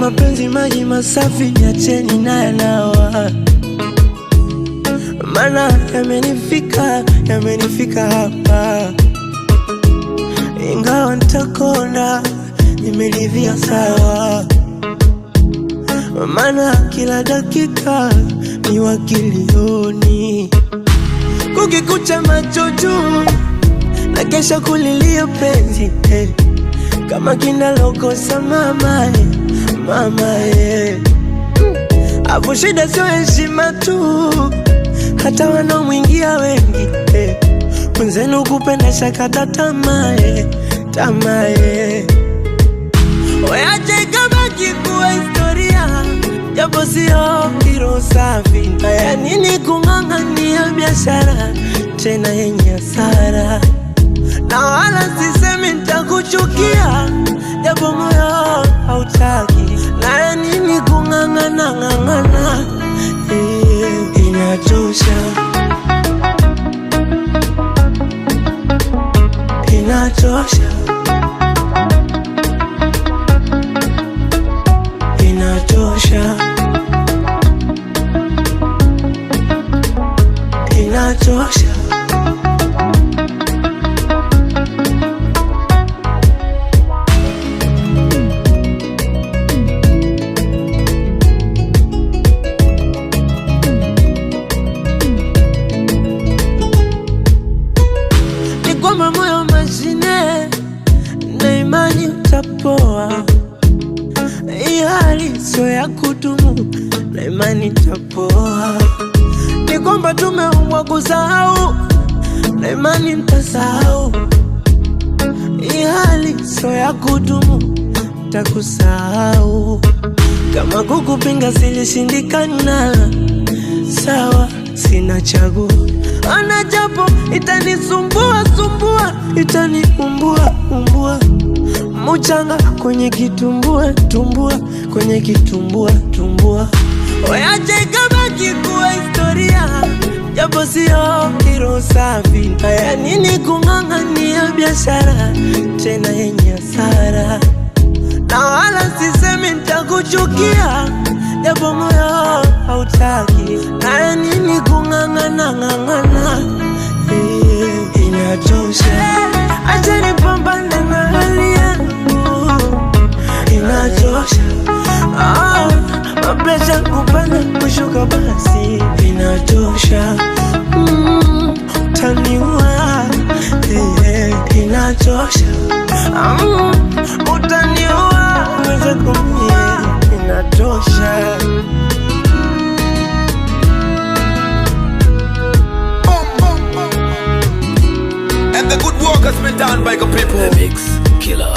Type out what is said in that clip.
mapenzi maji masafi, niacheni na yanawa. Mana yamenifika hapa. Ingawa nitakonda, nimelivia sawa. Mana kila dakika ni wakilioni. Kukikucha macho juu, na kesha kulilia penzi, kama kinalokosa mama, mama. Hapo shida sio heshima tu, hata wanaomwingia wengi, mwenzenu kupenda shakata tamaa, tamaa. Weache kabaki kuwa historia, japo sio hilo safi. Haya nini kung'ang'ania biashara tena yenye hasara? Na wala sisemi nitakuchukia, japo moyo hautaki. Na nini kung'ang'ana, inatosha, inatosha, inatosha, inatosha. Kwa moyo mashine, na imani utapoa. Hii hali sio ya kudumu, na imani utapoa. Ni kwamba tumeumbwa kusahau, na imani nitasahau. Hii hali sio ya kudumu, nitakusahau. Kama kukupinga silishindikana, sawa, sina chaguo. Ana japo itanisumbua, itaniumbua. Mchanga kwenye kitumbua, kwenye kitumbua. Weache kabaki kuwa historia, japo sio hilo safi. Haya nini kung'ang'ania biashara tena yenye hasara? Na wala sisemi nitakuchukia, japo moyo hautaki. Na nini kung'ang'ana, inatosha. Acha nipambane na hali yangu, inatosha. Mapresha kupanda kushuka basi, inatosha. Utaniua, inatosha. Utaniua, uweze kumie, inatosha. And the good work has been done by the people. The Mix Killer.